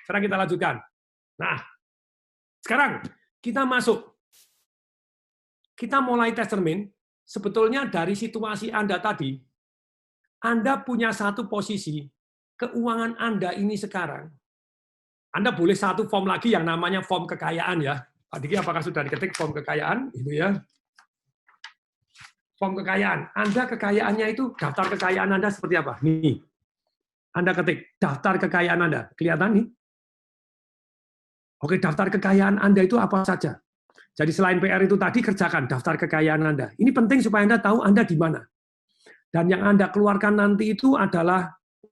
sekarang kita lanjutkan. Nah, sekarang kita masuk. Kita mulai tes cermin. Sebetulnya dari situasi Anda tadi, Anda punya satu posisi, keuangan Anda ini sekarang. Anda boleh satu form lagi yang namanya form kekayaan ya. Pak Diki, apakah sudah diketik form kekayaan? Itu ya. Form kekayaan. Anda kekayaannya itu, daftar kekayaan Anda seperti apa? Nih. Anda ketik daftar kekayaan Anda. Kelihatan nih? Oke, daftar kekayaan Anda itu apa saja? Jadi selain PR itu tadi, kerjakan daftar kekayaan Anda. Ini penting supaya Anda tahu Anda di mana. Dan yang Anda keluarkan nanti itu adalah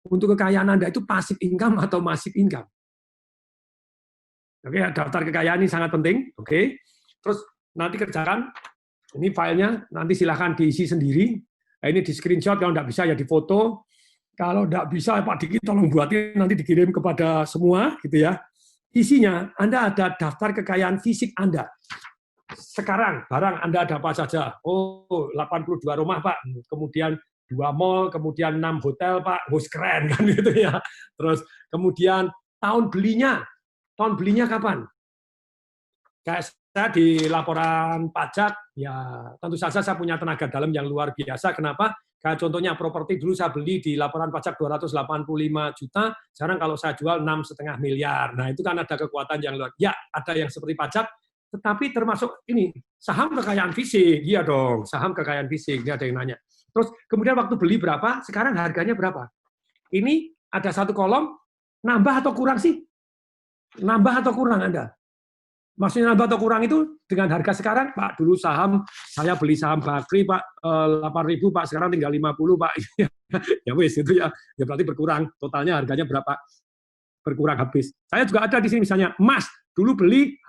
untuk kekayaan Anda itu passive income atau massive income. Oke, daftar kekayaan ini sangat penting. Oke, terus nanti kerjakan. Ini filenya, nanti silahkan diisi sendiri. Nah, ini di screenshot, kalau nggak bisa ya difoto. Kalau nggak bisa, Pak Diki tolong buatin, nanti dikirim kepada semua, gitu ya. Isinya, Anda ada daftar kekayaan fisik Anda. Sekarang, barang Anda ada apa saja? Oh, 82 rumah, Pak. Kemudian 2 mall, kemudian 6 hotel, Pak. Oh, keren, kan gitu ya. Terus, kemudian tahun belinya kapan? Kayak saya di laporan pajak, ya tentu saja saya punya tenaga dalam yang luar biasa. Kenapa? Kayak contohnya properti dulu saya beli di laporan pajak 285 juta, sekarang kalau saya jual 6,5 miliar. Nah, itu kan ada kekuatan yang luar. Ya, ada yang seperti pajak, tetapi termasuk ini, saham kekayaan fisik. Iya dong, saham kekayaan fisik. Ini ada yang nanya. Terus kemudian waktu beli berapa, sekarang harganya berapa? Ini ada satu kolom, nambah atau kurang sih? Nambah atau kurang Anda? Maksudnya nambah atau kurang itu dengan harga sekarang, Pak, dulu saham, saya beli saham Bakri, Pak, 8.000, Pak, sekarang tinggal 50, Pak. Ya wis, itu ya berarti berkurang. Totalnya harganya berapa? Berkurang habis. Saya juga ada di sini misalnya, emas, dulu beli,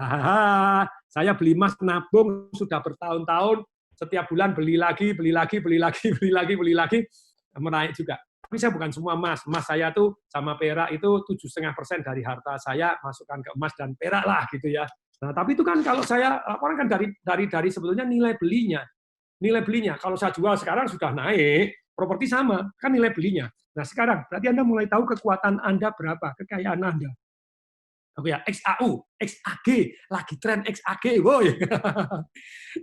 saya beli emas nabung sudah bertahun-tahun, setiap bulan beli lagi, menaik juga. Tapi saya bukan semua emas. Emas saya tuh sama perak itu 7,5% dari harta saya masukkan ke emas dan perak lah gitu ya. Nah, tapi itu kan kalau saya laporan kan dari sebetulnya nilai belinya. Nilai belinya kalau saya jual sekarang sudah naik, properti sama, kan nilai belinya. Nah, sekarang berarti Anda mulai tahu kekuatan Anda berapa, kekayaan Anda. Oke ya, XAU, XAG, lagi tren XAG, woy.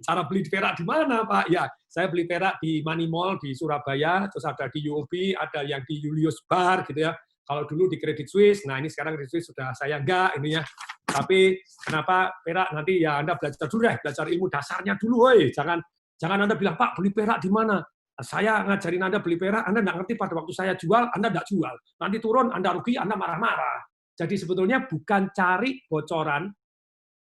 Cara beli perak di mana, Pak? Ya, saya beli perak di Money Mall di Surabaya, terus ada di UOB, ada yang di Julius Bar, gitu ya. Kalau dulu di Credit Suisse, nah ini sekarang Credit Suisse sudah saya enggak, ini ya. Tapi kenapa perak nanti ya Anda belajar dulu deh, belajar ilmu dasarnya dulu, woy. Jangan Anda bilang, Pak, beli perak di mana? Saya ngajarin Anda beli perak, Anda nggak ngerti pada waktu saya jual, Anda nggak jual. Nanti turun, Anda rugi, Anda marah-marah. Jadi sebetulnya bukan cari bocoran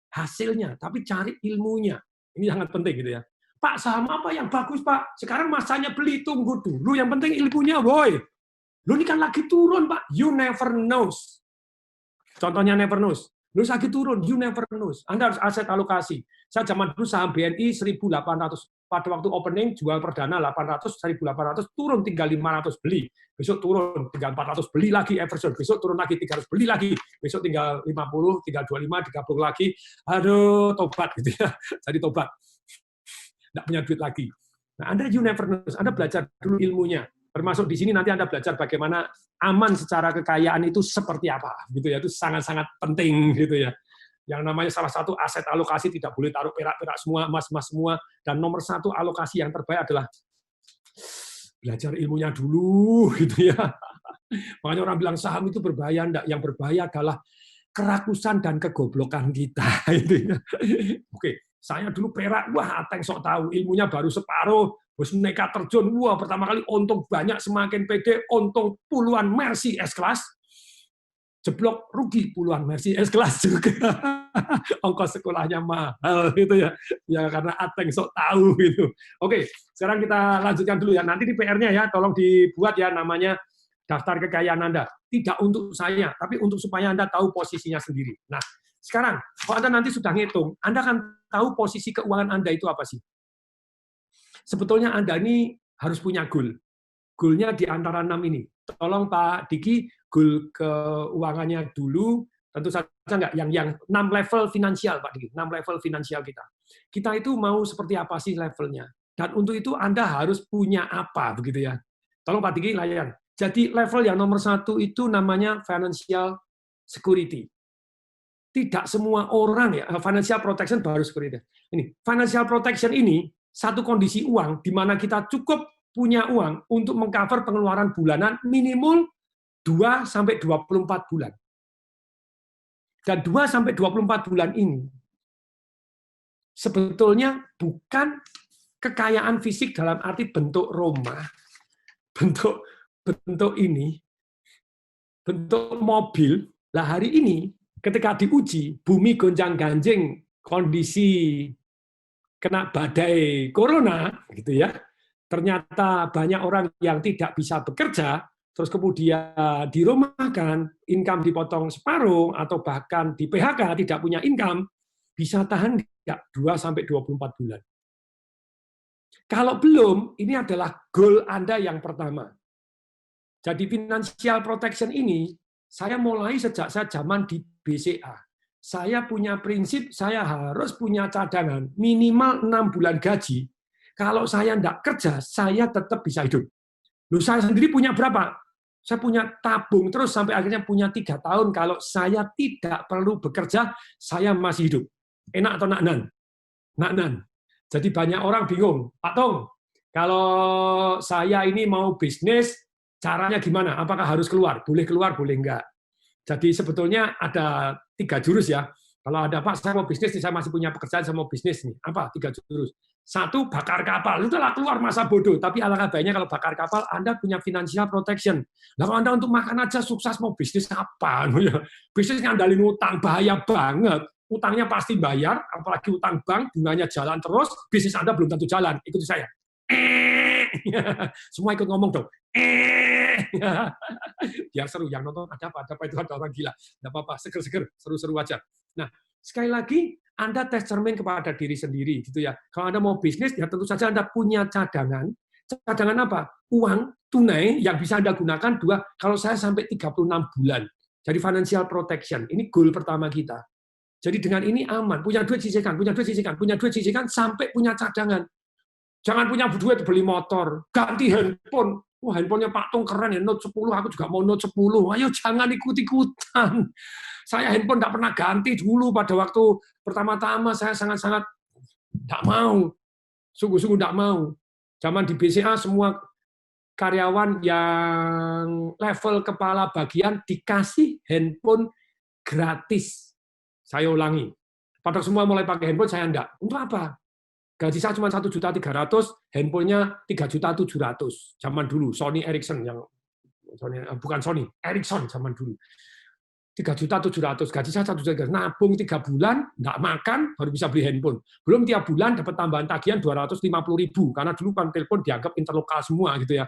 hasilnya, tapi cari ilmunya. Ini sangat penting gitu ya. Pak, saham apa yang bagus, Pak? Sekarang masanya beli, tunggu dulu. Yang penting ilmunya, boy. Lu ini kan lagi turun, Pak. You never knows. Contohnya never knows. Lu lagi turun, you never knows. Anda harus aset alokasi. Saya zaman dulu saham BNI 1.800. Pada waktu opening jual perdana 800, 1.800, turun tinggal 500 beli. Besok turun tinggal 400 beli lagi Everson. Besok turun lagi 300 beli lagi. Besok tinggal 50, tinggal 25, digabung lagi. Aduh, tobat gitu ya. Jadi tobat. Nggak punya duit lagi. Nah, Anda you never knows. Anda belajar dulu ilmunya. Termasuk di sini nanti Anda belajar bagaimana aman secara kekayaan itu seperti apa. Gitu ya. Itu sangat-sangat penting gitu ya. Yang namanya salah satu aset alokasi tidak boleh taruh perak-perak semua, emas-emas semua. Dan nomor satu alokasi yang terbaik adalah belajar ilmunya dulu, gitu ya. Makanya orang bilang saham itu berbahaya, enggak. Yang berbahaya adalah kerakusan dan kegoblokan kita. Gitu ya. Oke, saya dulu perak, wah ateng sok tahu, ilmunya baru separuh, bos nekat terjun, wah pertama kali untung banyak, semakin pede, untung puluhan Mercy S-Class, jeblok rugi puluhan Mercy S-Class juga. Ongkos sekolahnya mahal gitu ya. Ya karena ateng sok tahu gitu. Oke, sekarang kita lanjutkan dulu ya. Nanti di PR-nya ya, tolong dibuat ya namanya daftar kekayaan Anda. Tidak untuk saya, tapi untuk supaya Anda tahu posisinya sendiri. Nah, sekarang kalau Anda nanti sudah ngitung, Anda akan tahu posisi keuangan Anda itu apa sih? Sebetulnya Anda ini harus punya goal. Goal-nya di antara 6 ini. Tolong Pak Diki, goal keuangannya dulu, tentu saja enggak yang 6 level finansial Pak Diki, 6 level finansial kita. Kita itu mau seperti apa sih levelnya? Dan untuk itu Anda harus punya apa begitu ya. Tolong Pak Diki layan. Jadi level yang nomor 1 itu namanya financial security. Tidak semua orang ya, financial protection baru security. Ini financial protection ini satu kondisi uang di mana kita cukup punya uang untuk mengcover pengeluaran bulanan minimal 2 sampai 24 bulan. Dan 2 sampai 24 bulan ini sebetulnya bukan kekayaan fisik dalam arti bentuk rumah, bentuk ini, bentuk mobil. Lah hari ini ketika diuji, bumi gonjang-ganjing, kondisi kena badai corona, gitu ya. Ternyata banyak orang yang tidak bisa bekerja, terus kemudian dirumahkan, income dipotong separuh, atau bahkan di PHK tidak punya income, bisa tahan nggak 2 sampai 24 bulan. Kalau belum, ini adalah goal Anda yang pertama. Jadi financial protection ini saya mulai sejak saya zaman di BCA. Saya punya prinsip, saya harus punya cadangan minimal 6 bulan gaji. Kalau saya tidak kerja, saya tetap bisa hidup. Loh, saya sendiri punya berapa? Saya punya tabung terus sampai akhirnya punya 3 tahun. Kalau saya tidak perlu bekerja, saya masih hidup. Enak atau naknan? Naknan. Jadi banyak orang bingung. Pak Tong, kalau saya ini mau bisnis, caranya gimana? Apakah harus keluar? Boleh keluar, boleh enggak. Jadi sebetulnya ada 3 jurus ya. Kalau ada, Pak, saya mau bisnis, saya masih punya pekerjaan, saya mau bisnis nih. Apa? 3 jurus. 1, bakar kapal. Udahlah, keluar masa bodoh. Tapi alangkah baiknya kalau bakar kapal, Anda punya financial protection. Nah, kalau Anda untuk makan aja sukses, mau bisnis apa? Bisnis ngandalin utang, bahaya banget. Utangnya pasti bayar, apalagi utang bank, bunganya jalan terus, bisnis Anda belum tentu jalan. Ikuti saya. Semua ikut ngomong dong. Biar seru, yang nonton ada apa itu, ada orang gila. Tidak apa-apa, seger-seger, seru-seru aja. Nah, sekali lagi, Anda tes cermin kepada diri sendiri, gitu ya. Kalau Anda mau bisnis, ya tentu saja Anda punya cadangan. Cadangan apa? Uang tunai yang bisa Anda gunakan 2, kalau saya sampai 36 bulan. Jadi financial protection, ini goal pertama kita. Jadi dengan ini aman, punya duit sisihkan, punya duit sisihkan, punya duit sisihkan, sampai punya cadangan. Jangan punya duit beli motor, ganti handphone. Wah, handphonenya Pak Tung keren ya, Note 10, aku juga mau Note 10. Ayo jangan ikut-ikutan. Saya handphone tidak pernah ganti dulu pada waktu pertama-tama, saya sangat-sangat tidak mau. Sungguh-sungguh tidak mau. Zaman di BCA semua karyawan yang level kepala bagian dikasih handphone gratis. Saya ulangi. Pada semua mulai pakai handphone, saya enggak. Untuk apa? Gaji saya cuma 1.300.000, handphonenya 3.700.000. Zaman dulu, Sony Ericsson yang bukan Sony, Ericsson zaman dulu. 3.700.000, gaji saya 1.300.000. Nabung 3 bulan, enggak makan, baru bisa beli handphone. Belum tiap bulan dapat tambahan tagihan 250.000, karena dulu kan telepon dianggap interlokal semua gitu ya.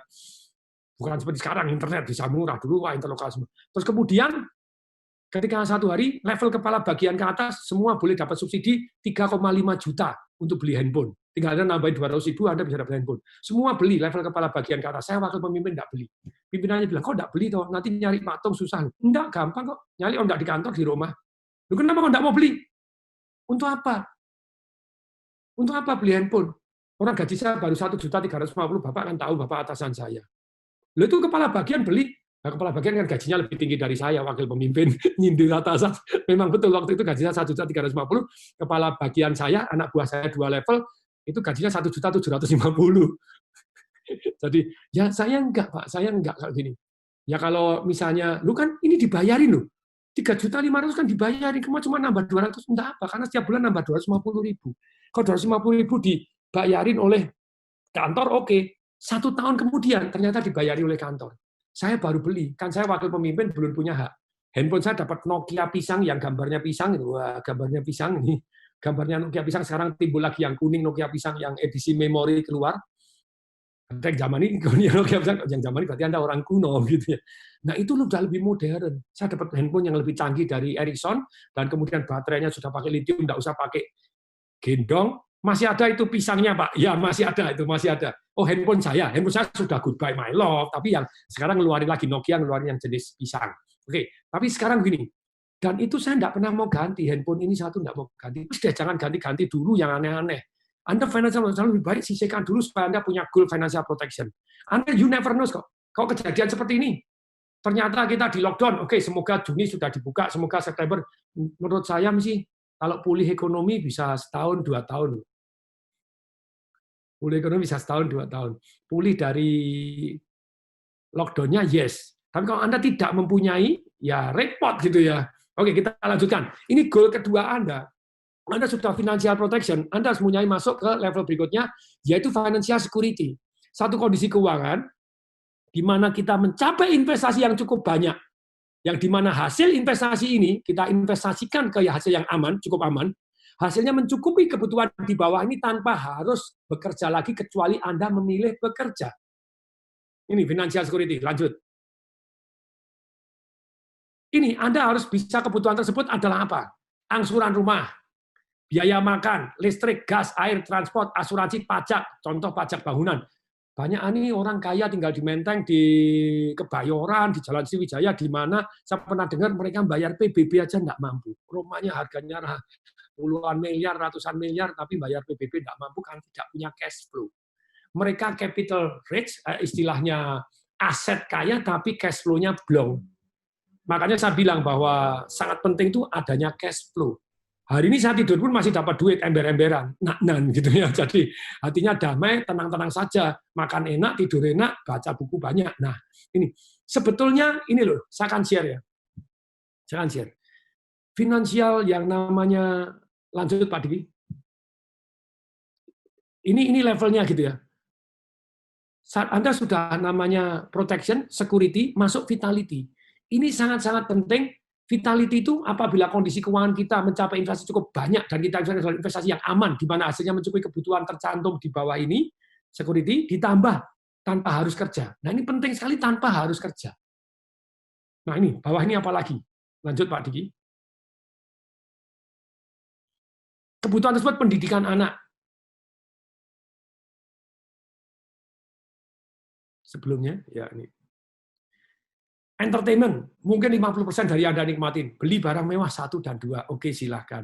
Bukan seperti sekarang internet bisa murah, dulu wah interlokal semua. Terus kemudian ketika satu hari level kepala bagian ke atas semua boleh dapat subsidi 3,5 juta untuk beli handphone. Tinggal Anda nambahin 200.000, Anda bisa dapat handphone. Semua beli level kepala bagian ke atas. Saya wakil pemimpin tidak beli. Pimpinannya bilang, kok tidak beli toh? Nanti nyari Pak Tong susah. Enggak, gampang kok. Nyari orang di kantor, di rumah. Lu kenapa kok tidak mau beli? Untuk apa? Untuk apa beli handphone? Orang gaji saya baru 1.350.000, Bapak kan tahu, Bapak atasan saya. Lu itu kepala bagian beli. Nah, kepala bagian kan gajinya lebih tinggi dari saya, wakil pemimpin, nyindir atasan. Memang betul, waktu itu gajinya 1.350.000, kepala bagian saya, anak buah saya 2 level, itu gajinya 1.750.000. Jadi, ya saya enggak, Pak, saya enggak kayak gini. Ya kalau misalnya, lu kan ini dibayarin loh, 3.500.000 kan dibayarin, cuma nambah 200, enggak apa, karena setiap bulan nambah 250.000. Kalau 250.000 dibayarin oleh kantor, oke. 1 tahun kemudian ternyata dibayari oleh kantor. Saya baru beli, kan saya wakil pemimpin belum punya hak. Handphone saya dapat Nokia pisang yang gambarnya pisang, wah gambarnya pisang ini, gambarnya Nokia pisang sekarang timbul lagi yang kuning Nokia pisang yang edisi memori keluar. Yang zaman ini Nokia pisang, yang zaman ini berarti Anda orang kuno gitu ya. Nah itu udah lebih modern. Saya dapat handphone yang lebih canggih dari Ericsson dan kemudian baterainya sudah pakai lithium, nggak usah pakai gendong. Masih ada itu pisangnya, Pak. Ya, masih ada itu, masih ada. Oh, handphone saya sudah goodbye my love, tapi yang sekarang ngeluarin lagi Nokia, ngeluarin yang jenis pisang. Oke, tapi sekarang gini. Dan itu saya enggak pernah mau ganti handphone ini satu enggak mau ganti. Terus deh jangan ganti-ganti dulu yang aneh-aneh. Anda financial protection lebih baik sisihkan dulu supaya Anda punya goal financial protection. Anda you never know kok. Kalau kejadian seperti ini, ternyata kita di lockdown. Oke, semoga Juni sudah dibuka, semoga September. Menurut saya sih, kalau pulih ekonomi bisa setahun, 2 tahun. Pulih ekonomi bisa setahun, 2 tahun. Pulih dari lockdown-nya, yes. Tapi kalau Anda tidak mempunyai, ya repot gitu ya. Oke, kita lanjutkan. Ini goal kedua Anda. Anda sudah financial protection, Anda harus mulai masuk ke level berikutnya, yaitu financial security. Satu kondisi keuangan, di mana kita mencapai investasi yang cukup banyak, yang di mana hasil investasi ini kita investasikan ke hasil yang aman, cukup aman, hasilnya mencukupi kebutuhan di bawah ini tanpa harus bekerja lagi kecuali Anda memilih bekerja. Ini financial security. Lanjut. Ini Anda harus bisa kebutuhan tersebut adalah apa? Angsuran rumah, biaya makan, listrik, gas, air, transport, asuransi, pajak, contoh pajak bangunan. Banyak nih orang kaya tinggal di Menteng, di Kebayoran, di Jalan Sriwijaya, di mana saya pernah dengar mereka bayar PBB aja nggak mampu. Rumahnya harganya puluhan miliar, ratusan miliar, tapi bayar PBB nggak mampu karena tidak punya cash flow. Mereka capital rich, istilahnya aset kaya, tapi cash flow-nya belum. Makanya saya bilang bahwa sangat penting itu adanya cash flow. Hari ini saya tidur pun masih dapat duit ember-emberan, nak-nan gitu ya. Jadi hatinya damai, tenang-tenang saja, makan enak, tidur enak, baca buku banyak. Nah, ini sebetulnya ini loh, saya akan share ya. Saya akan share. Finansial yang namanya, lanjut Pak Diki. Ini levelnya gitu ya. Saat Anda sudah namanya protection, security, masuk vitality. Ini sangat-sangat penting. Vitality itu apabila kondisi keuangan kita mencapai investasi cukup banyak dan kita investasi yang aman, di mana hasilnya mencukupi kebutuhan tercantum di bawah ini, security, ditambah tanpa harus kerja. Nah ini penting sekali tanpa harus kerja. Nah ini, bawah ini apa lagi? Lanjut Pak Diki. Kebutuhan tersebut pendidikan anak. Sebelumnya, ya ini. Entertainment, mungkin 50% dari Anda nikmatin. Beli barang mewah 1 dan 2, oke silahkan.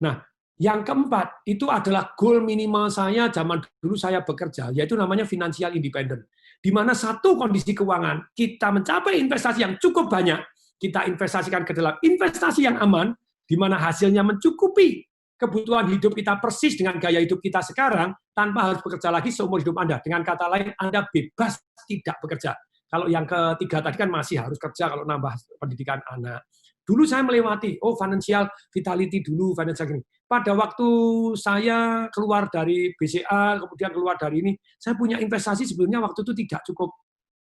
Nah, yang keempat, itu adalah goal minimal saya zaman dulu saya bekerja, yaitu namanya financial independent. Di mana satu kondisi keuangan, kita mencapai investasi yang cukup banyak, kita investasikan ke dalam investasi yang aman, di mana hasilnya mencukupi kebutuhan hidup kita persis dengan gaya hidup kita sekarang, tanpa harus bekerja lagi seumur hidup Anda. Dengan kata lain, Anda bebas tidak bekerja. Kalau yang ketiga tadi kan masih harus kerja kalau nambah pendidikan anak. Dulu saya melewati, financial vitality dulu, financial gini. Pada waktu saya keluar dari BCA, kemudian keluar dari ini, saya punya investasi sebelumnya waktu itu tidak cukup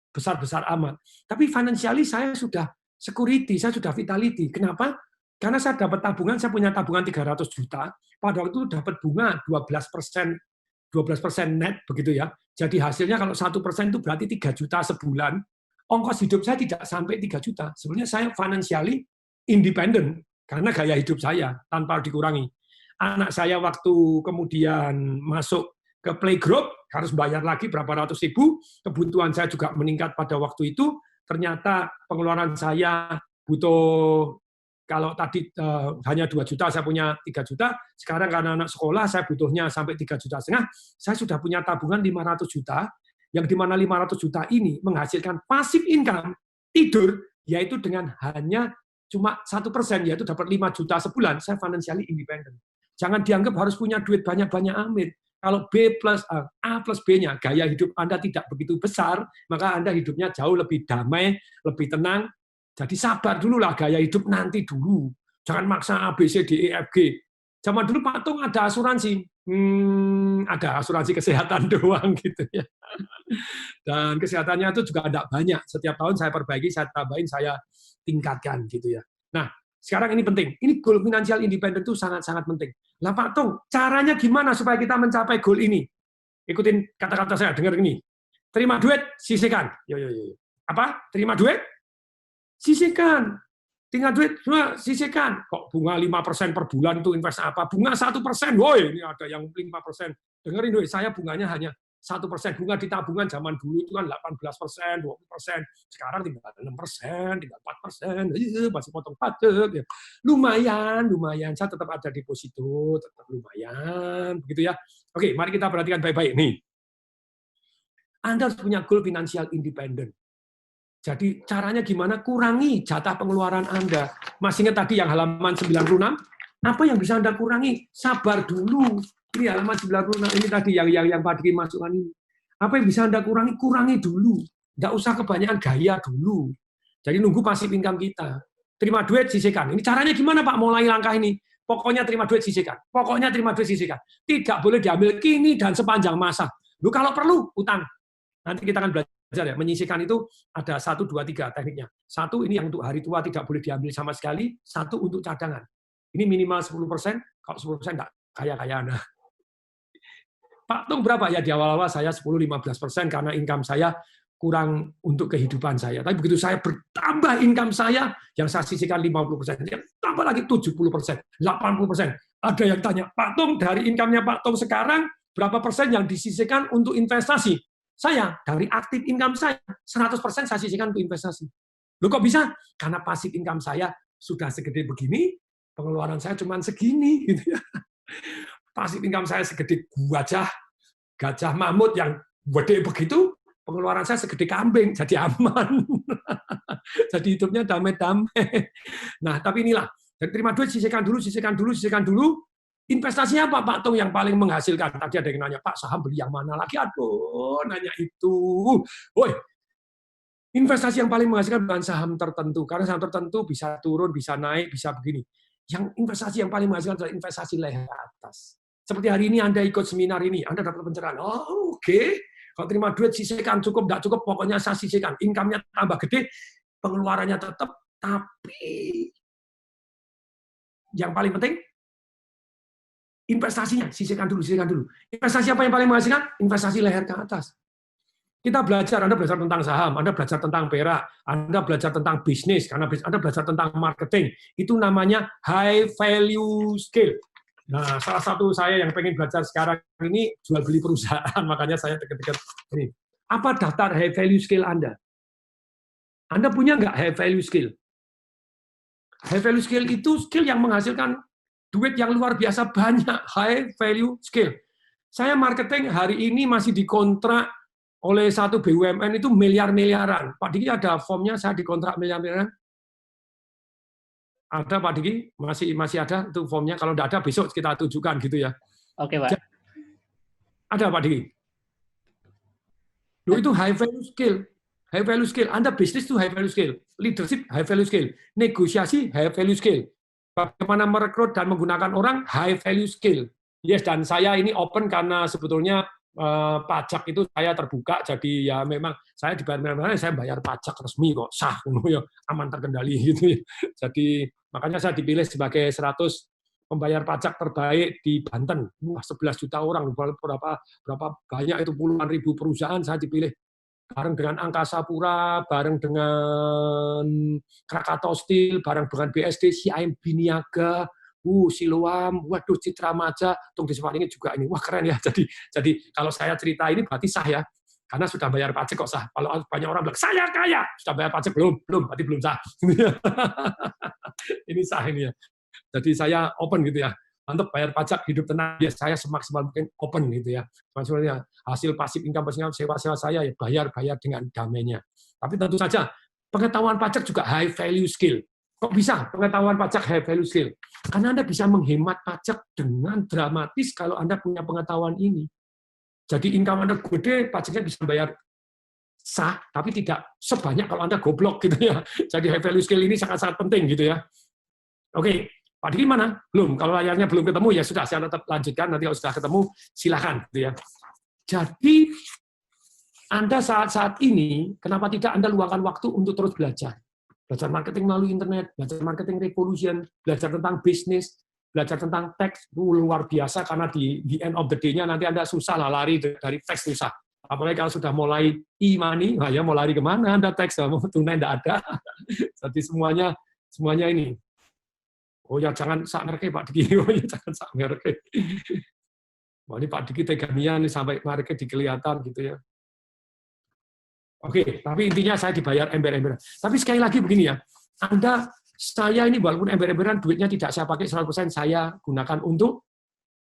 besar-besar amat. Tapi financially saya sudah security, saya sudah vitality. Kenapa? Karena saya dapat tabungan, saya punya tabungan 300 juta, pada waktu itu dapat bunga 12% net, begitu ya. Jadi hasilnya kalau 1% itu berarti 3 juta sebulan. Ongkos hidup saya tidak sampai 3 juta. Sebenarnya saya financially independent karena gaya hidup saya tanpa dikurangi. Anak saya waktu kemudian masuk ke playgroup harus bayar lagi berapa ratus ribu. Kebutuhan saya juga meningkat pada waktu itu. Ternyata pengeluaran saya butuh, kalau tadi hanya 2 juta, saya punya 3 juta. Sekarang karena anak sekolah, saya butuhnya sampai 3,5 juta. Saya sudah punya tabungan 500 juta, yang di mana 500 juta ini menghasilkan passive income, tidur, yaitu dengan hanya cuma 1%, yaitu dapat 5 juta sebulan, saya financially independent. Jangan dianggap harus punya duit banyak-banyak amin. Kalau A plus B-nya, gaya hidup Anda tidak begitu besar, maka Anda hidupnya jauh lebih damai, lebih tenang. Jadi sabar dulu lah, gaya hidup nanti dulu. Jangan maksa A, B, C, D, E, F, G. Zaman dulu Pak Tung ada asuransi. Ada asuransi kesehatan doang gitu ya. Dan kesehatannya itu juga tidak banyak. Setiap tahun saya perbaiki, saya tambahin, saya tingkatkan gitu ya. Nah, sekarang ini penting. Ini goal financial independent itu sangat-sangat penting. Lah Pak Tung, caranya gimana supaya kita mencapai goal ini? Ikutin kata-kata saya, dengar ini. Terima duit, sisihkan. Yo. Apa? Terima duit? Sisihkan. Tinggal duit, sisihkan. Kok bunga 5% per bulan itu invest apa? Bunga 1%. Woi, ini ada yang 5%. Dengerin duit, saya bunganya hanya 1%. Bunga di tabungan zaman dulu itu kan 18%, 20%. Sekarang tinggal 6%, tinggal 4%. Masih potong pajak. Lumayan. Saya tetap ada deposito, tetap lumayan. Begitu ya. Oke, mari kita perhatikan baik-baik. Nih, Anda harus punya goal financial independent. Jadi caranya gimana? Kurangi jatah pengeluaran Anda. Masih ingat tadi yang halaman 96? Apa yang bisa Anda kurangi? Sabar dulu. Ini halaman 96 ini tadi yang Pak Diki masukkan ini. Apa yang bisa Anda kurangi? Kurangi dulu. Nggak usah kebanyakan gaya dulu. Jadi nunggu passive income kita. Terima duit, sisihkan. Ini caranya gimana Pak? Mulai langkah ini. Pokoknya terima duit, sisihkan. Pokoknya terima duit, sisihkan. Tidak boleh diambil kini dan sepanjang masa. Lu kalau perlu, utang. Nanti kita akan belajar ya. Menyisihkan itu ada 1, 2, 3 tekniknya. 1 ini yang untuk hari tua tidak boleh diambil sama sekali. 1 untuk cadangan. Ini minimal 10%. Kalau 10% enggak kaya-kaya Anda. Pak Tung berapa? Ya di awal-awal saya 10-15% karena income saya kurang untuk kehidupan saya. Tapi begitu saya bertambah income saya, yang saya sisihkan 50%, ya tambah lagi 70%, 80%. Ada yang tanya, Pak Tung, dari income-nya Pak Tung sekarang, berapa persen yang disisihkan untuk investasi? Saya, dari aktif income saya, 100% saya sisihkan untuk investasi. Loh kok bisa? Karena pasif income saya sudah segede begini, pengeluaran saya cuma segini. Gitu ya. Pasif income saya segede gajah mamut yang gede begitu, pengeluaran saya segede kambing, jadi aman. Jadi hidupnya damai-damai. Nah, tapi inilah, terima duit, sisihkan dulu. Investasinya apa, Pak Tung, yang paling menghasilkan? Tadi ada yang nanya, Pak, saham beli yang mana lagi? Aduh, nanya itu. Woi, investasi yang paling menghasilkan bukan saham tertentu, karena saham tertentu bisa turun, bisa naik, bisa begini. Yang investasi yang paling menghasilkan adalah investasi leher atas. Seperti hari ini Anda ikut seminar ini, Anda dapat pencerahan. Oh, oke. Kalau terima duit, sisihkan, cukup, enggak cukup, pokoknya saya sisihkan. Income-nya tambah gede, pengeluarannya tetap, tapi yang paling penting, investasinya, sisihkan dulu. Investasi apa yang paling menghasilkan? Investasi leher ke atas. Kita belajar, Anda belajar tentang saham, Anda belajar tentang perak, Anda belajar tentang bisnis, karena Anda belajar tentang marketing. Itu namanya high value skill. Nah, salah satu saya yang pengen belajar sekarang ini jual beli perusahaan, makanya saya deket-deket ini. Apa daftar high value skill Anda? Anda punya nggak high value skill? High value skill itu skill yang menghasilkan duit yang luar biasa banyak, high value skill. Saya marketing hari ini masih dikontrak oleh satu BUMN itu miliar-miliaran. Pak Diki ada formnya, saya dikontrak miliar-miliaran. Ada Pak Diki? Masih ada itu formnya. Kalau tidak ada, besok kita tunjukkan gitu ya. Oke, Pak. Ada Pak Diki? Itu high value skill. High value skill. Anda bisnis itu high value skill. Leadership high value skill. Negosiasi high value skill. Bagaimana merekrut dan menggunakan orang high value skill. Yes, dan saya ini open karena sebetulnya pajak itu saya terbuka, jadi ya memang saya dibayar, saya bayar pajak resmi kok, sah, aman terkendali gitu ya. Jadi makanya saya dipilih sebagai 100 pembayar pajak terbaik di Banten. Wah, 11 juta orang, berapa banyak itu, puluhan ribu perusahaan saya dipilih. Bareng dengan Angkasa Pura, bareng dengan Krakatau Steel, bareng dengan BSD, CIMB Niaga, Siloam, waduh, Citra Maja, Tung Deswaringin juga ini, wah keren ya. Jadi kalau saya cerita ini berarti sah ya, karena sudah bayar pajak kok sah. Kalau banyak orang bilang saya kaya, sudah bayar pajak belum, berarti belum sah. Ini sah ini ya. Jadi saya open gitu ya, mantap bayar pajak, hidup tenang, ya saya semaksimal mungkin open gitu ya. Maksudnya hasil pasif income, sewa-sewa saya ya bayar dengan damainya. Tapi tentu saja pengetahuan pajak juga high value skill. Kok bisa pengetahuan pajak high value skill? Karena Anda bisa menghemat pajak dengan dramatis kalau Anda punya pengetahuan ini. Jadi income Anda gede, pajaknya bisa bayar sah, tapi tidak sebanyak kalau Anda goblok gitu ya. Jadi high value skill ini sangat-sangat penting gitu ya. Oke, Pak Diki mana? Belum. Kalau layarnya belum ketemu ya sudah, saya tetap lanjutkan. Nanti kalau sudah ketemu silakan gitu ya. Jadi Anda saat ini kenapa tidak Anda luangkan waktu untuk terus belajar? Belajar marketing melalui internet, belajar marketing revolution, belajar tentang bisnis, belajar tentang teks, luar biasa karena di end of the day-nya nanti Anda susah lah lari dari teks susah. Apalagi kalau sudah mulai e-money, ya mau lari kemana Anda teks, mau tunai tidak ada. Jadi semuanya ini. Oh ya jangan sak ngerke Pak Diki, oh ya jangan sak ngerke. Wah ini Pak Diki teganian nih sampai ngerke dikelihatan gitu ya. Oke, tapi intinya saya dibayar ember-emberan. Tapi sekali lagi begini ya, saya ini walaupun ember-emberan, duitnya tidak saya pakai 100%, saya gunakan untuk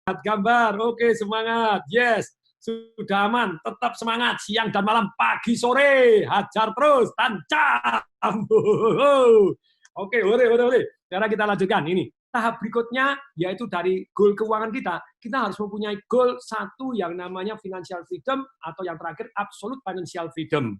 gambar. Oke, semangat. Yes. sudah aman, tetap semangat, siang dan malam, pagi, sore, hajar terus, tancap. Oke, boleh. Sekarang kita lanjutkan, ini. Tahap berikutnya, yaitu dari goal keuangan kita harus mempunyai goal satu yang namanya financial freedom, atau yang terakhir, absolute financial freedom.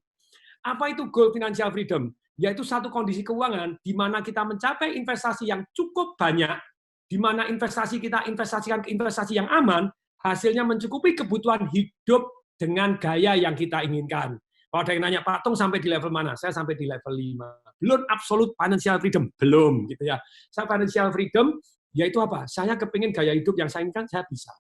Apa itu goal financial freedom? Yaitu satu kondisi keuangan di mana kita mencapai investasi yang cukup banyak, di mana investasi kita investasikan ke investasi yang aman, hasilnya mencukupi kebutuhan hidup dengan gaya yang kita inginkan. Kalau ada yang nanya, Pak Tung sampai di level mana? Saya sampai di level 5. Belum absolute financial freedom, belum gitu ya. Saya financial freedom yaitu apa? Saya kepingin gaya hidup yang saya inginkan, saya bisa.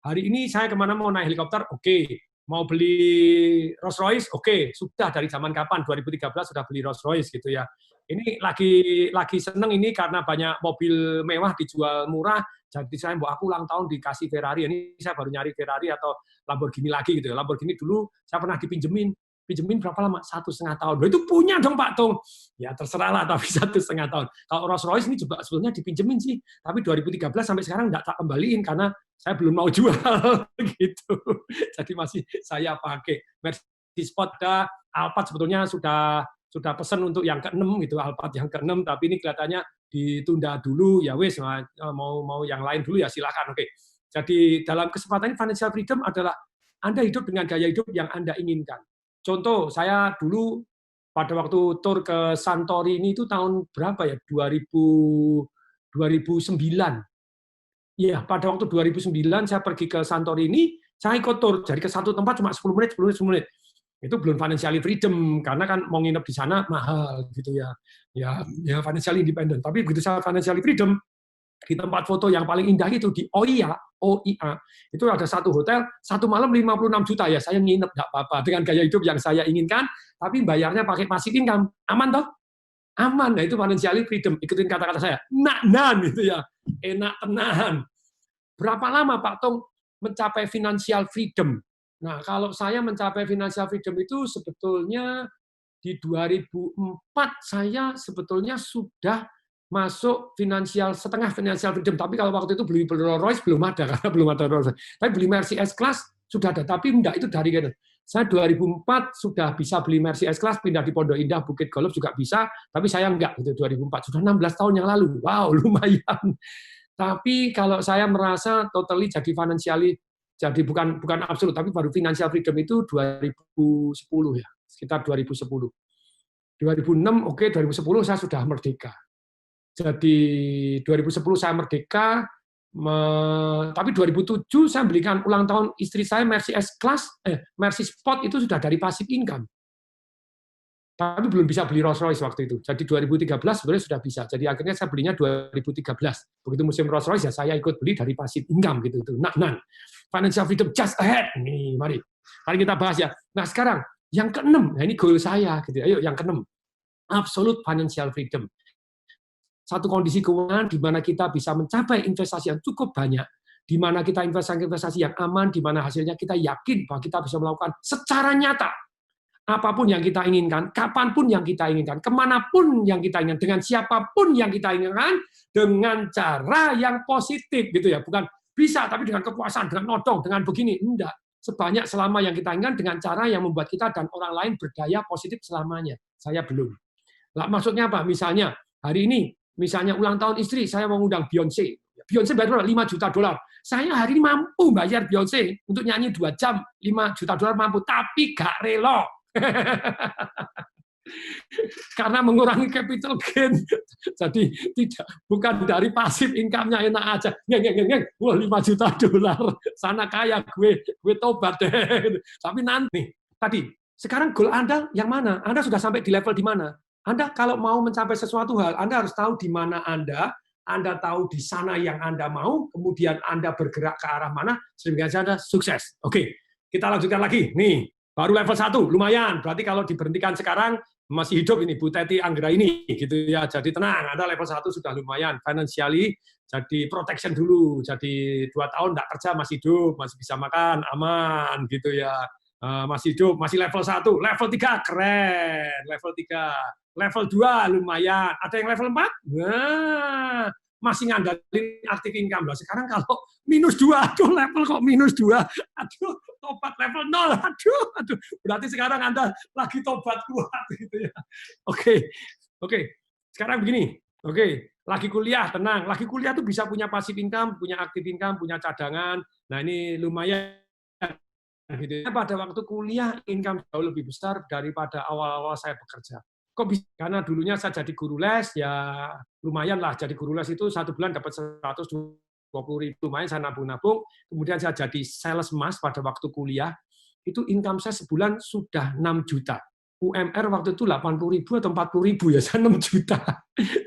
Hari ini saya kemana mau naik helikopter, oke. Mau beli Rolls Royce, oke. Sudah dari zaman kapan? 2013 sudah beli Rolls Royce gitu ya. Ini lagi seneng ini karena banyak mobil mewah dijual murah. Jadi saya aku ulang tahun dikasih Ferrari. Ini saya baru nyari Ferrari atau Lamborghini lagi gitu ya. Lamborghini dulu saya pernah dipinjemin berapa lama? 1,5 tahun. Loh, itu punya dong Pak Tung. Ya terserah lah, tapi 1,5 tahun. Kalau Rolls Royce ini juga sebetulnya dipinjemin sih, tapi 2013 sampai sekarang nggak tak kembaliin karena saya belum mau jual gitu. Jadi masih saya pakai. Mercedes Sport, Alphard sebetulnya sudah pesan untuk yang ke-6 gitu, Alphard yang ke-6, tapi ini kelihatannya ditunda dulu. Ya wes, mau yang lain dulu ya silakan. Oke. Jadi dalam kesempatan ini financial freedom adalah Anda hidup dengan gaya hidup yang Anda inginkan. Contoh, saya dulu pada waktu tur ke Santorini itu tahun berapa ya? 2009. Iya, pada waktu 2009 saya pergi ke Santorini, saya ikut tur. Jadi ke satu tempat cuma 10 menit. Itu belum financially freedom, karena kan mau nginep di sana mahal gitu ya. Ya financially independent. Tapi begitu saya financially freedom, di tempat foto yang paling indah itu di OIA, itu ada satu hotel, satu malam 56 juta ya, saya nginep nggak apa-apa dengan gaya hidup yang saya inginkan, tapi bayarnya pakai passive income, aman toh? Aman, nah itu financially freedom. Ikutin kata-kata saya, enak itu ya, enak tenan. Berapa lama Pak Tung mencapai financial freedom? Nah, kalau saya mencapai financial freedom itu sebetulnya di 2004 saya sebetulnya sudah masuk setengah financial freedom. Tapi kalau waktu itu beli Rolls Royce belum ada, karena belum ada Rolls Royce. Tapi beli Mercy S-Class sudah ada, tapi enggak, itu dari gitu. Saya 2004 sudah bisa beli Mercy S-Class, pindah di Pondok Indah, Bukit Golf juga bisa, tapi saya enggak, itu 2004. Sudah 16 tahun yang lalu. Wow, lumayan. Tapi kalau saya merasa totally jadi financially, jadi bukan absolut, tapi baru financial freedom itu 2010 ya, sekitar 2010. 2006, oke, 2010 saya sudah merdeka. Jadi 2010 saya merdeka, tapi 2007 saya belikan ulang tahun istri saya Mercy S-Class, Mercy Sport itu sudah dari passive income. Tapi belum bisa beli Rolls Royce waktu itu. Jadi 2013 sebenarnya sudah bisa. Jadi akhirnya saya belinya 2013. Begitu musim Rolls Royce ya saya ikut beli dari passive income gitu itu. Nah, financial freedom just ahead. Nih, mari kita bahas ya. Nah, sekarang yang ke-6. Nah, ini goal saya gitu. Ayo yang ke-6. Absolute financial freedom. Satu kondisi keuangan di mana kita bisa mencapai investasi yang cukup banyak, di mana kita investasi yang aman, di mana hasilnya kita yakin bahwa kita bisa melakukan secara nyata apapun yang kita inginkan, kapanpun yang kita inginkan, kemanapun yang kita inginkan, dengan siapapun yang kita inginkan, dengan cara yang positif gitu ya, bukan bisa tapi dengan kepuasan, dengan nodong, dengan begini, enggak. Sebanyak selama yang kita inginkan dengan cara yang membuat kita dan orang lain berdaya positif selamanya. Saya belum. Lah, maksudnya apa? Misalnya hari ini, misalnya ulang tahun istri, saya mau ngundang Beyonce. Beyonce bayar $5 juta. Saya hari ini mampu bayar Beyonce untuk nyanyi 2 jam, $5 juta mampu, tapi gak rela. Karena mengurangi capital gain. Jadi bukan dari pasif income-nya enak aja. Wah, $5 juta. Sana kaya gue tobat deh. Tapi nanti tadi sekarang goal Anda yang mana? Anda sudah sampai di level di mana? Anda kalau mau mencapai sesuatu hal, Anda harus tahu di mana Anda tahu di sana yang Anda mau, kemudian Anda bergerak ke arah mana, sehingga Anda sukses. Oke, kita lanjutkan lagi. Nih, baru level 1, lumayan. Berarti kalau diberhentikan sekarang, masih hidup ini, Bu Teti Anggra ini. Gitu ya. Jadi tenang, Anda level 1 sudah lumayan. Financially, jadi protection dulu. Jadi 2 tahun nggak kerja, masih hidup, masih bisa makan, aman. Gitu ya. Masih hidup, masih level 1. Level 3, keren. Level 3. Level 2 lumayan. Ada yang level 4? Nah, masih ngandalin active income. Lah sekarang kalau -2, aduh level kok -2, aduh tobat level 0, aduh. Berarti sekarang Anda lagi tobat kuat gitu ya. Oke. Sekarang begini, lagi kuliah tenang, lagi kuliah tuh bisa punya passive income, punya active income, punya cadangan. Nah ini lumayan. Gitu. Pada waktu kuliah income jauh lebih besar daripada awal-awal saya bekerja. Kok bisa? Karena dulunya saya jadi guru les, ya lumayan lah. Jadi guru les itu 1 bulan dapat 120.000, lumayan saya nabung-nabung. Kemudian saya jadi sales emas pada waktu kuliah, itu income saya sebulan sudah 6 juta. UMR waktu itu 80.000 atau 40.000 ya, saya 6 juta.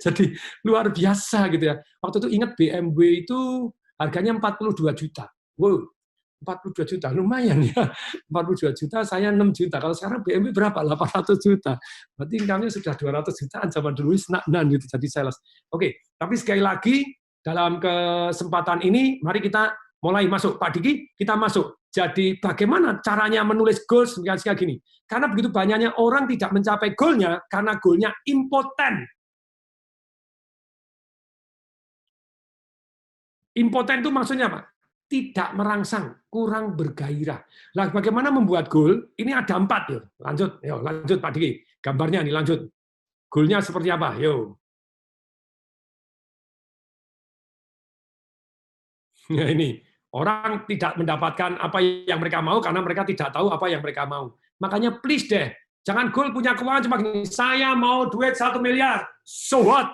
Jadi luar biasa gitu ya. Waktu itu ingat BMW itu harganya 42 juta. Wow, 42 juta, lumayan ya. 42 juta, saya 6 juta. Kalau sekarang BMW berapa? 800 juta. Berarti income-nya sudah 200 jutaan, zaman dulu senak-nan gitu, jadi sales. Oke, tapi sekali lagi, dalam kesempatan ini, mari kita mulai masuk. Pak Diki, kita masuk. Jadi bagaimana caranya menulis goals kayak gini? Karena begitu banyaknya orang tidak mencapai goalnya, karena goalnya impoten. Impoten itu maksudnya apa? Tidak merangsang, kurang bergairah. Nah, bagaimana membuat goal? Ini ada 4. Yuk. Lanjut Pak Diki. Gambarnya nih, lanjut. Goalnya seperti apa? Yo. Nah, ini. Orang tidak mendapatkan apa yang mereka mau karena mereka tidak tahu apa yang mereka mau. Makanya please deh, jangan goal punya keuangan cuma gini, saya mau duit 1 miliar. So what?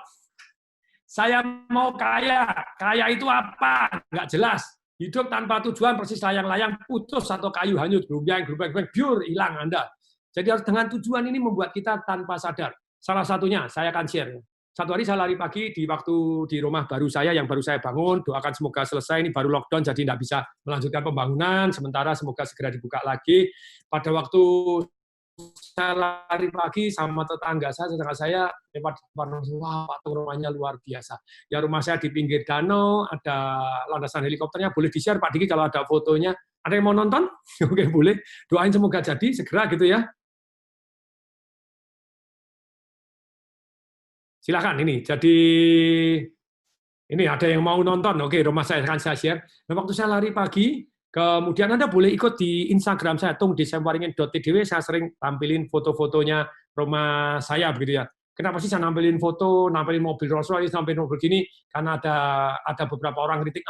Saya mau kaya. Kaya itu apa? Nggak jelas. Hidup tanpa tujuan persis layang-layang, putus atau kayu hanyut, gelombang, biur, hilang Anda. Jadi harus dengan tujuan ini membuat kita tanpa sadar. Salah satunya, saya akan share. Satu hari saya lari pagi di waktu di rumah baru saya yang baru saya bangun, doakan semoga selesai, ini baru lockdown jadi tidak bisa melanjutkan pembangunan, sementara semoga segera dibuka lagi. Pada waktu saya lari pagi sama tetangga saya lewat depan, wah Pak Tung rumahnya luar biasa. Ya rumah saya di pinggir danau, ada landasan helikopternya, boleh di-share Pak Diki kalau ada fotonya. Ada yang mau nonton? Oke, boleh. Doain semoga jadi segera gitu ya. Silakan ini. Jadi ini ada yang mau nonton. Oke, rumah saya akan saya share. Nah, waktu saya lari pagi, kemudian Anda boleh ikut di Instagram saya, tungdesemwaringin.tdw, saya sering tampilin foto-fotonya rumah saya begitu ya. Kenapa sih saya nampilin foto, nampilin mobil Rolls Royce, nampilin mobil gini? Karena ada beberapa orang kritik,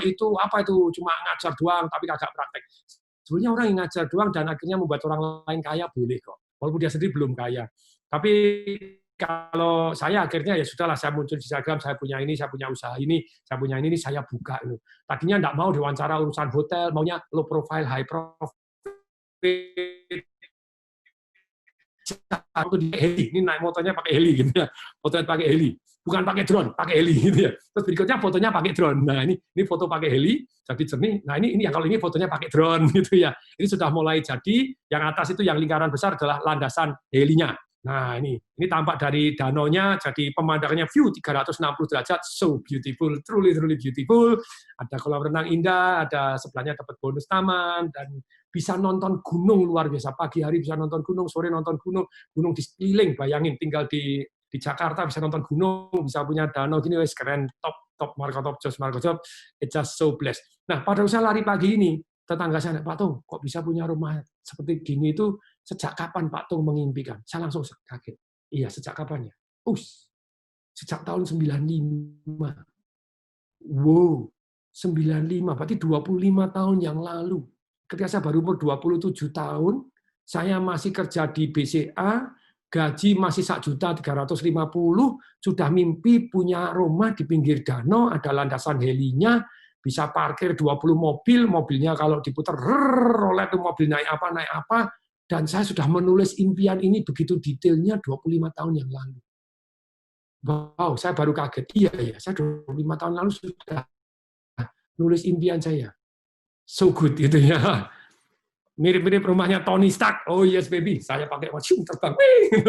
itu apa itu cuma ngajar doang tapi kagak praktek. Sebenarnya orang yang ngajar doang dan akhirnya membuat orang lain kaya boleh kok, walaupun dia sendiri belum kaya. Tapi kalau saya akhirnya ya sudahlah, saya muncul di Instagram, saya punya ini, saya punya usaha ini, saya punya ini saya buka itu. Tadinya enggak mau diwawancara urusan hotel, maunya low profile, high profile. Ini naik motornya pakai heli gitu ya. Fotonya pakai heli, bukan pakai drone, pakai heli gitu ya. Terus berikutnya fotonya pakai drone. Nah, ini foto pakai heli, jadi jernih. Nah, ini kalau ini fotonya pakai drone gitu ya. Ini sudah mulai jadi, yang atas itu yang lingkaran besar adalah landasan helinya. Nah, ini tampak dari danaunya, jadi pemandangannya view 360 derajat, so beautiful, truly beautiful. Ada kolam renang indah, ada sebelahnya dapat bonus taman, dan bisa nonton gunung luar biasa. Pagi hari bisa nonton gunung, sore nonton gunung di sekeliling, bayangin tinggal di Jakarta bisa nonton gunung, bisa punya danau gini, wes keren, top Marco Top, it's just so blessed. Nah, pada usaha lari pagi ini, tetangga saya, Pak Tung, kok bisa punya rumah seperti gini itu, sejak kapan Pak Tung mengimpikan? Saya langsung kaget. Iya, sejak kapan ya? Sejak tahun 95. Wow, 95, berarti 25 tahun yang lalu. Ketika saya baru umur 27 tahun, saya masih kerja di BCA, gaji masih 1.350.000, sudah mimpi punya rumah di pinggir danau, ada landasan helinya, bisa parkir 20 mobil, mobilnya kalau diputar, rolet itu mobil naik apa, dan saya sudah menulis impian ini begitu detailnya 25 tahun yang lalu. Wow, saya baru kaget. Iya, saya 25 tahun lalu sudah nulis impian saya. So good gitu ya. Mirip-mirip rumahnya Tony Stark. Oh yes baby, saya pakai terbang.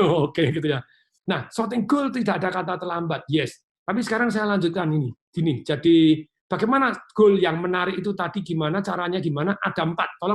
Oke gitu ya. Nah, shooting goal tidak ada kata terlambat. Yes. Tapi sekarang saya lanjutkan ini. Gini, jadi bagaimana goal yang menarik itu tadi, gimana caranya, gimana? Ada 4. Tolong Pak